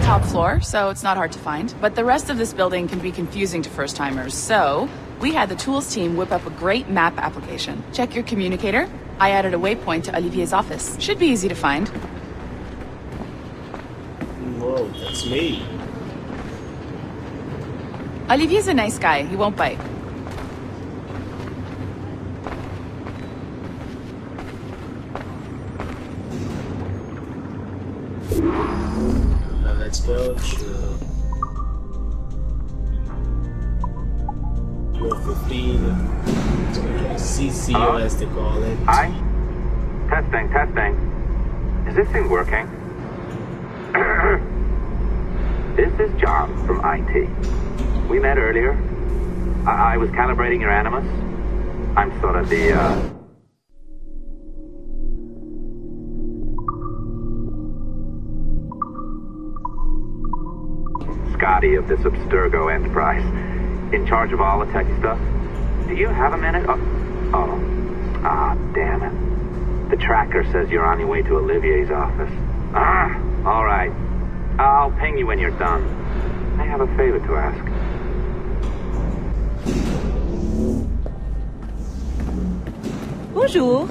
top floor, so it's not hard to find. But the rest of this building can be confusing to first-timers, so we had the tools team whip up a great map application. Check your communicator. I added a waypoint to Olivier's office. Should be easy to find. Whoa, that's me. Olivier's a nice guy. He won't bite. Let's go to 15 CCO as they call it. Hi. Testing. Is this thing working? This is John from IT. We met earlier. I was calibrating your Animus. I'm sort of the, Scotty of this Abstergo enterprise. In charge of all the tech stuff. Do you have a minute? Damn it. The tracker says you're on your way to Olivier's office. All right. I'll ping you when you're done. I have a favor to ask. Bonjour.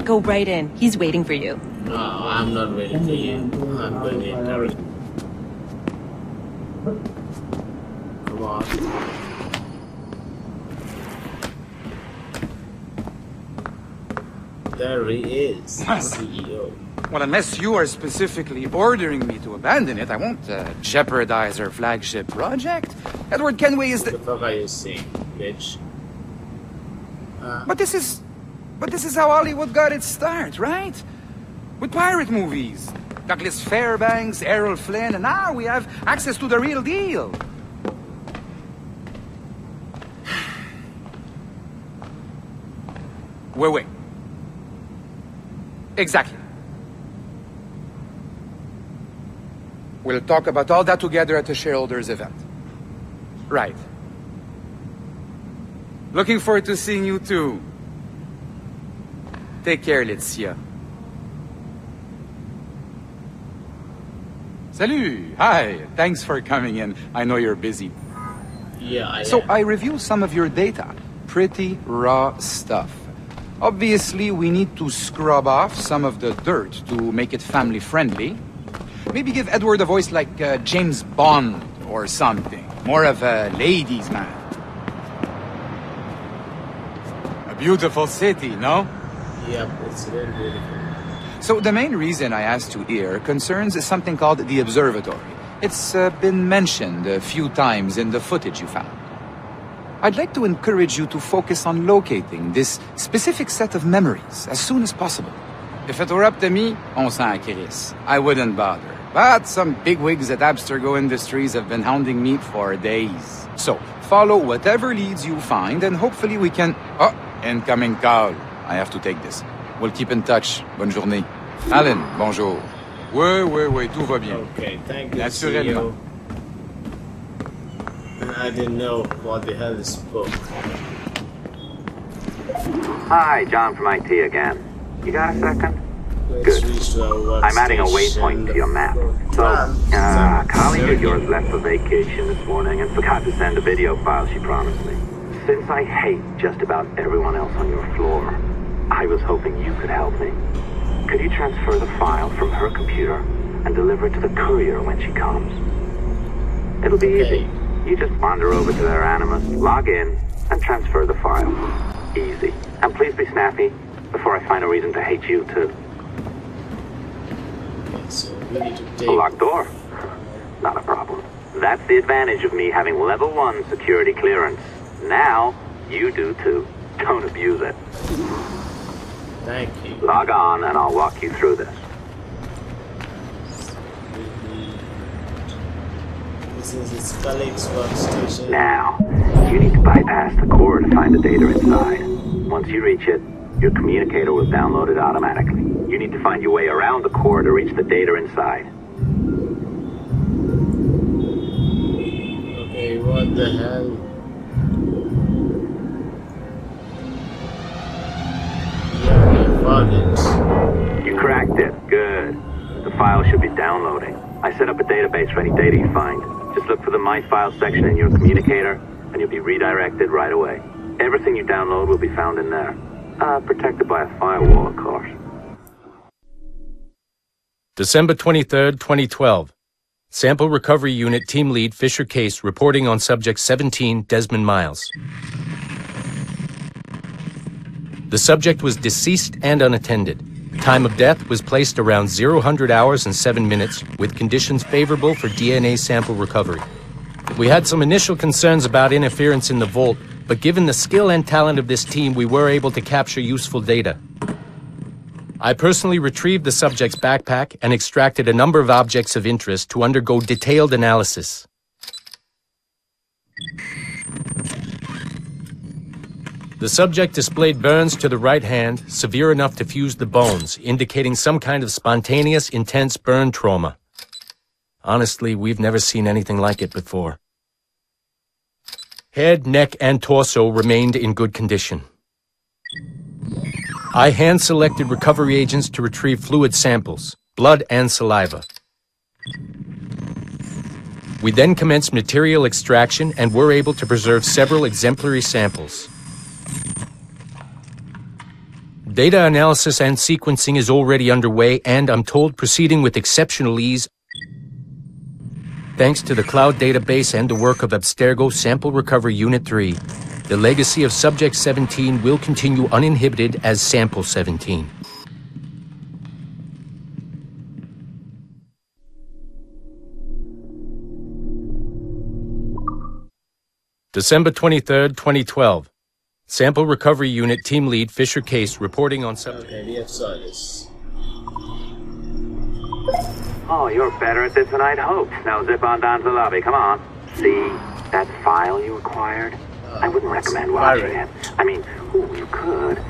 Go right in. He's waiting for you. No, I'm not waiting for you. I'm going in directly. Come on. There he is, CEO. Well, unless you are specifically ordering me to abandon it, I won't jeopardize our flagship project. Edward Kenway is What the fuck are you saying, bitch? But this is how Hollywood got its start, right? With pirate movies. Douglas Fairbanks, Errol Flynn, and now we have access to the real deal. Wait. Exactly. We'll talk about all that together at the shareholders event. Right. Looking forward to seeing you too. Take care, Laetitia. Salut! Hi! Thanks for coming in. I know you're busy. Yeah, I reviewed some of your data. Pretty raw stuff. Obviously, we need to scrub off some of the dirt to make it family-friendly. Maybe give Edward a voice like James Bond or something. More of a ladies' man. A beautiful city, no? Yep, it's very beautiful. So the main reason I asked you here concerns something called the observatory. It's been mentioned a few times in the footage you found. I'd like to encourage you to focus on locating this specific set of memories as soon as possible. If it were up to me, on s'en crisse. I wouldn't bother. But some bigwigs at Abstergo Industries have been hounding me for days. So, follow whatever leads you find and hopefully we can... Oh, incoming call. I have to take this. We'll keep in touch. Bonne journée. Alan, bonjour. Oui, tout va bien. Okay, thank you, Naturellement. CEO. I didn't know what the hell is spoke. Hi, John from IT again. You got a second? Let's Good. reach to our workstation. I'm adding a waypoint to your map. So, a colleague of yours left for vacation this morning and forgot to send a video file she promised me. Since I hate just about everyone else on your floor, I was hoping you could help me. Could you transfer the file from her computer and deliver it to the courier when she comes? It'll be easy. You just wander over to their Animus, log in, and transfer the file. Easy. And please be snappy before I find a reason to hate you too. Okay, so we need to take... A locked door? Not a problem. That's the advantage of me having level 1 security clearance. Now, you do too. Don't abuse it. Thank you. Log on and I'll walk you through this. This is his colleague's workstation. Now, you need to bypass the core to find the data inside. Once you reach it, your communicator will download it automatically. You need to find your way around the core to reach the data inside. Okay, what the hell? Yeah, found it. You cracked it. Good. The file should be downloading. I set up up a database for any data you find. Just look for the My Files section in your communicator, and you'll be redirected right away. Everything you download will be found in there. Protected by a firewall, of course. December 23rd, 2012. Sample Recovery Unit Team Lead Fisher Case reporting on Subject 17, Desmond Miles. The subject was deceased and unattended. Time of death was placed around 00 hours and 7 minutes, with conditions favorable for DNA sample recovery. We had some initial concerns about interference in the vault, but given the skill and talent of this team, we were able to capture useful data. I personally retrieved the subject's backpack and extracted a number of objects of interest to undergo detailed analysis. The subject displayed burns to the right hand, severe enough to fuse the bones, indicating some kind of spontaneous, intense burn trauma. Honestly, we've never seen anything like it before. Head, neck, and torso remained in good condition. I hand-selected recovery agents to retrieve fluid samples, blood and saliva. We then commenced material extraction and were able to preserve several exemplary samples. Data analysis and sequencing is already underway, and I'm told proceeding with exceptional ease. Thanks to the cloud database and the work of Abstergo Sample Recovery Unit 3, the legacy of Subject 17 will continue uninhibited as Sample 17. December 23rd, 2012. Sample Recovery Unit Team Lead Fisher Case reporting on subject... Okay, we have saw this. Oh, you're better at this than I'd hoped. Now zip on down to the lobby. Come on. See that file you acquired? I wouldn't recommend watching it. I mean, you could,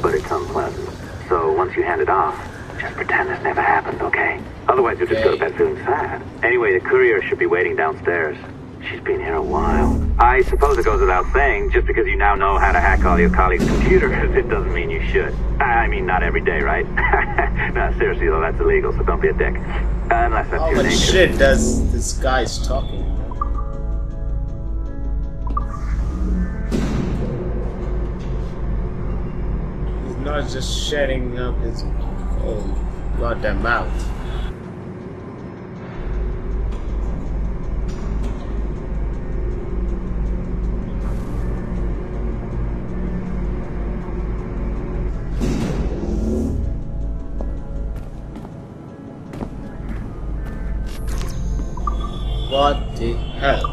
but it's unpleasant. So once you hand it off, just pretend this never happened, okay? Otherwise you'll just go to bed feeling sad. Anyway, the courier should be waiting downstairs. She's been here a while. I suppose it goes without saying, just because you now know how to hack all your colleagues' computers, it doesn't mean you should. I mean, not every day, right? No, seriously though, that's illegal, so don't be a dick. Unless that's your nature. How much shit does this guy's talking? He's not just shutting up his own goddamn mouth. What the hell?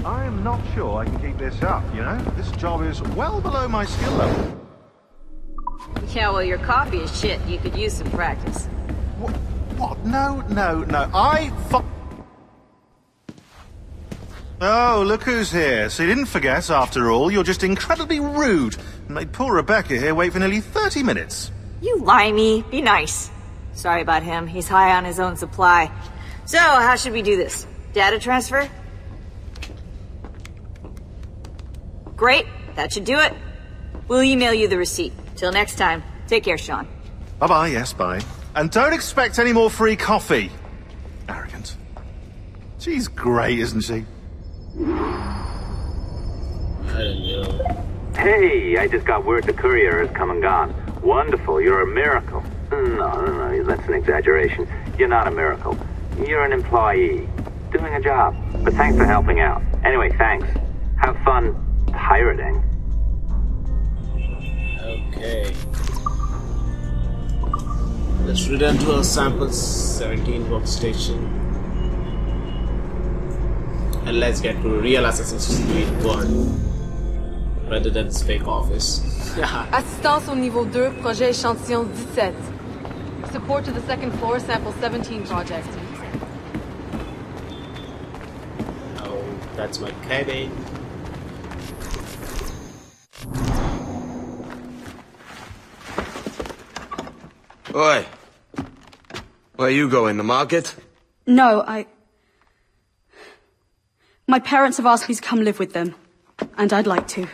I am not sure I can keep this up, you know? This job is well below my skill level. Yeah, well, your copy is shit. You could use some practice. What? No. Oh, look who's here. So you didn't forget, after all. You're just incredibly rude. And made poor Rebecca here wait for nearly 30 minutes. You limey. Be nice. Sorry about him. He's high on his own supply. So, how should we do this? Data transfer? Great. That should do it. We'll email you the receipt. Till next time. Take care, Sean. Bye-bye, yes, bye. And don't expect any more free coffee. Arrogant. She's great, isn't she? I don't know. Hey, I just got word the courier has come and gone. Wonderful, you're a miracle. No, that's an exaggeration. You're not a miracle. You're an employee. Doing a job. But thanks for helping out. Anyway, thanks. Have fun pirating. Okay. Let's return to our sample 17 workstation. And let's get to real Assassin's Creed 1 rather than this fake office. Assistance au niveau 2, projet échantillon 17. Support to the second floor, sample 17 project. Oh, that's my cabin. Oi. Where you going, the market? No, My parents have asked me to come live with them. And I'd like to.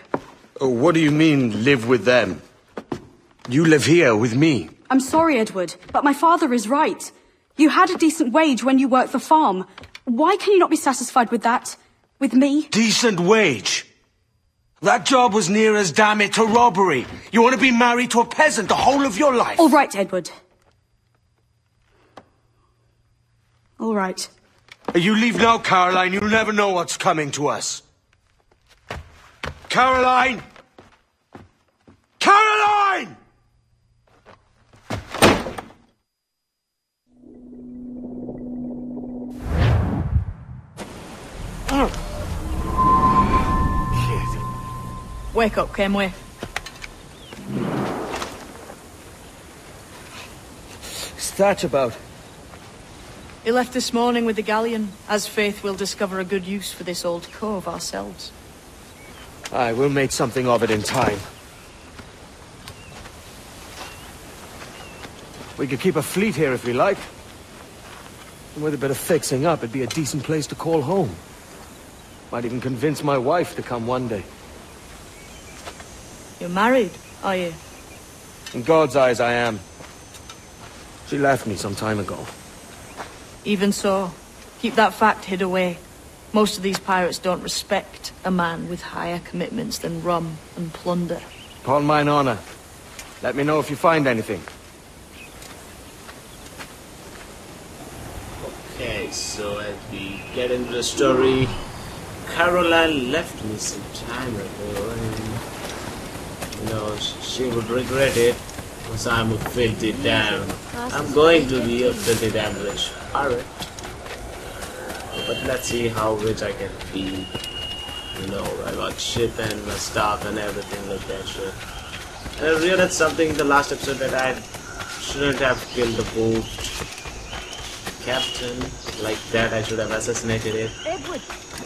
Oh, what do you mean, live with them? You live here with me. I'm sorry, Edward, but my father is right. You had a decent wage when you worked the farm. Why can you not be satisfied with that? With me? Decent wage? That job was near as, damn it, to robbery. You want to be married to a peasant the whole of your life? All right, Edward. All right. You leave now, Caroline. You'll never know what's coming to us. Caroline! Caroline! Wake up, Kenway. What's that about? He left this morning with the galleon. As faith, we'll discover a good use for this old cove ourselves. Aye, we'll make something of it in time. We could keep a fleet here if we like. And with a bit of fixing up, it'd be a decent place to call home. Might even convince my wife to come one day. You're married, are you? In God's eyes, I am. She left me some time ago. Even so, keep that fact hid away. Most of these pirates don't respect a man with higher commitments than rum and plunder. Upon mine honor. Let me know if you find anything. Okay, so as we get into the story, Caroline left me some time ago, and she would regret it because I'm a filthy damn. I'm going to be a filthy damn rich pirate. But let's see how rich I can be. I got ship and my stuff and everything like that shit. And I realized something in the last episode that I shouldn't have killed the boat captain like that. I should have assassinated it.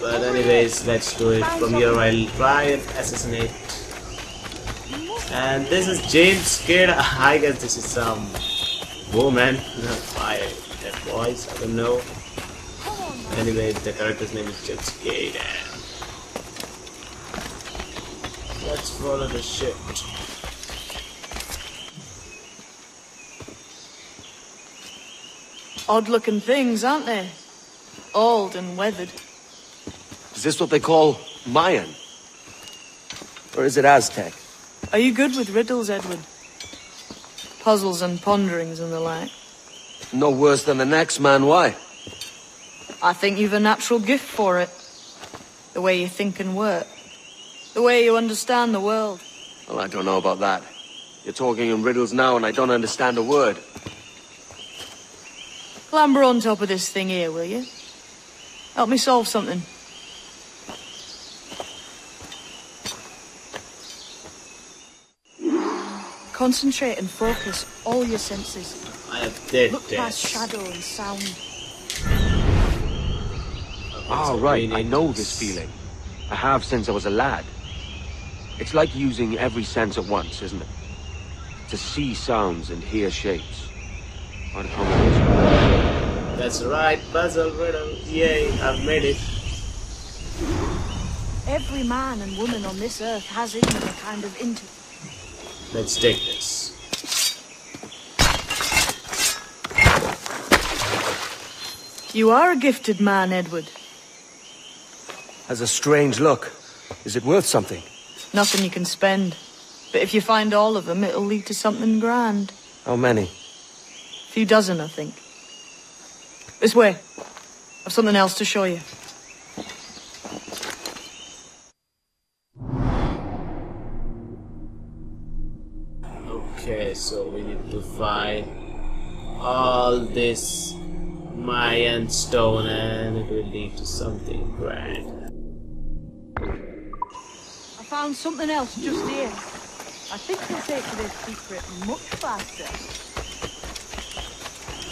But anyways, let's do it. From here I'll try and assassinate. And this is James Kidd. I guess this is some woman. That voice, I don't know. Anyways, the character's name is James Kidd. Let's follow the ship. Odd-looking things, aren't they? Old and weathered. Is this what they call Mayan? Or is it Aztec? Are you good with riddles, Edward? Puzzles and ponderings and the like? No worse than the next man, why? I think you've a natural gift for it. The way you think and work. The way you understand the world. Well, I don't know about that. You're talking in riddles now and I don't understand a word. Clamber on top of this thing here, will you? Help me solve something. Concentrate and focus all your senses. I have dead. Look past shadow and sound. Oh, right. I know this feeling. I have since I was a lad. It's like using every sense at once, isn't it? To see sounds and hear shapes. What a combination. That's right, puzzle riddle. Yay, I've made it. Every man and woman on this earth has in them a kind of Let's take this. You are a gifted man, Edward. Has a strange look. Is it worth something? Nothing you can spend. But if you find all of them, it'll lead to something grand. How many? A few dozen, I think. This way. I've something else to show you. Okay, so we need to find all this Mayan stone and it will lead to something grand. I found something else just here. I think we'll take to this secret much faster.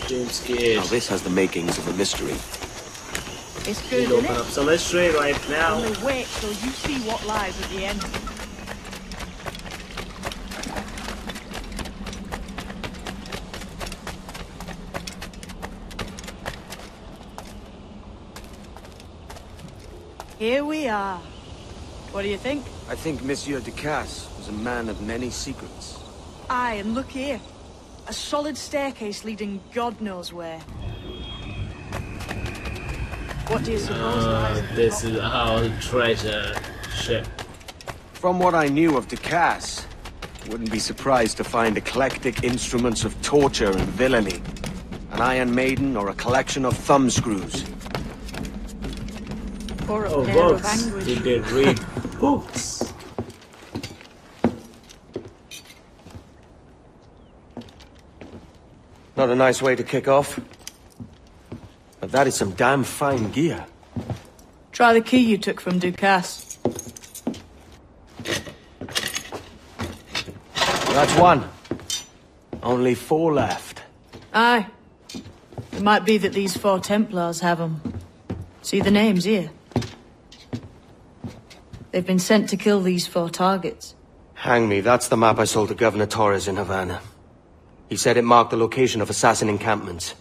James Kidd. Now this has the makings of a mystery. It's good, We'll isn't open it? up some mystery right now. Only wait till you see what lies at the end. Here we are. What do you think? I think Monsieur Ducasse was a man of many secrets. Aye, and look here. A solid staircase leading God knows where. What do you suppose lies at the This top? is our treasure ship. From what I knew of Ducasse, wouldn't be surprised to find eclectic instruments of torture and villainy. An Iron Maiden or a collection of thumbscrews. Or a Oh, pair of books. anguish. Did they read books? Not a nice way to kick off. But that is some damn fine gear. Try the key you took from Ducasse. That's one. Only 4 left. Aye. It might be that these 4 Templars have them. See the names here? They've been sent to kill these 4 targets. Hang me, that's the map I sold to Governor Torres in Havana. He said it marked the location of assassin encampments.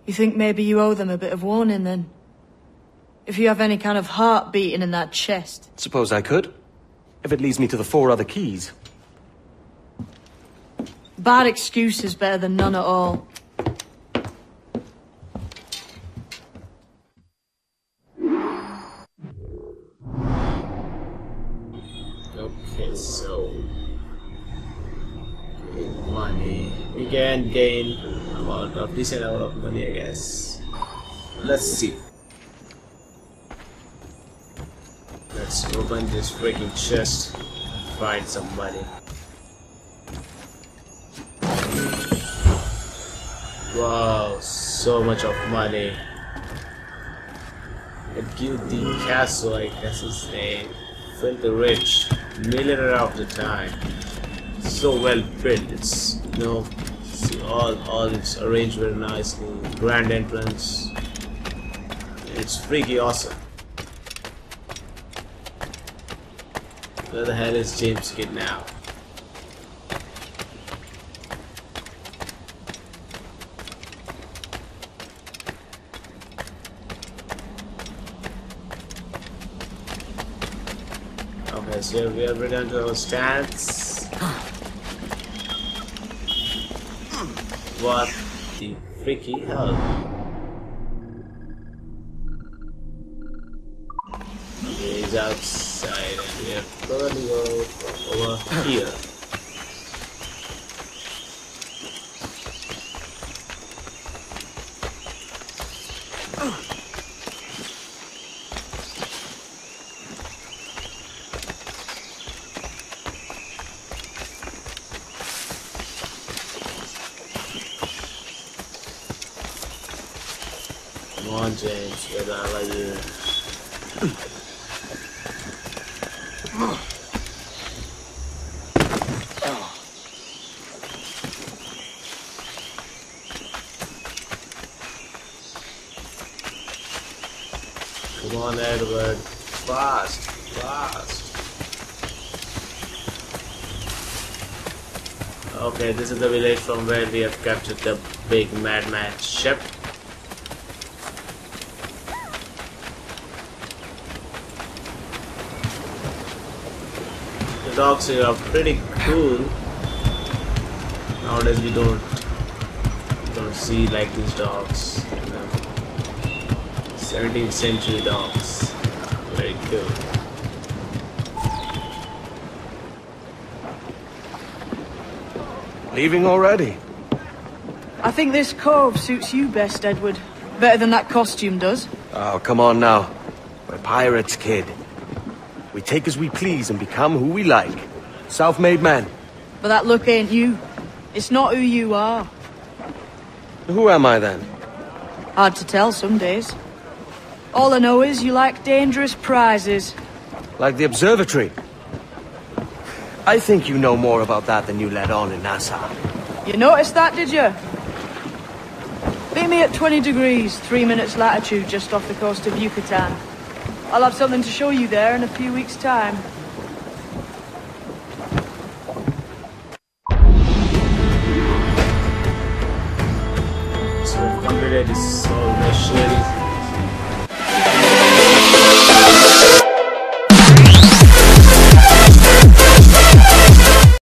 You think maybe you owe them a bit of warning, then? If you have any kind of heart beating in that chest. Suppose I could? If it leads me to the 4 other keys. Bad excuse is better than none at all. Okay, so money. We can gain decent amount of money, I guess. Let's see. Let's open this freaking chest and find some money. Wow, so much of money. It gives the castle, I guess his name. Filthy rich, millionaire of the time. So well built. It's see all it's arranged very nicely. Grand entrance. It's freaky awesome. Where the hell is James Kidd now? Okay, so we have returned to our stance. What the freaky hell? He's outside and we have to probably go over here. Come on, James, where are you? Come on, Edward. Fast, fast. Okay, this is the village from where we have captured the big madman ship. The dogs here are pretty cool. Nowadays we don't see like these dogs. 17th century dogs. Very cool. Leaving already? I think this cove suits you best, Edward. Better than that costume does. Oh, come on now. We're pirates, kid. We take as we please and become who we like. Self-made men. But that look ain't you. It's not who you are. Who am I then? Hard to tell some days. All I know is you like dangerous prizes. Like the observatory. I think you know more about that than you let on in Nassau. You noticed that, did you? Beat me at 20 degrees, 3 minutes latitude just off the coast of Yucatan. I'll have something to show you there in a few weeks' time. So we've completed this whole mission.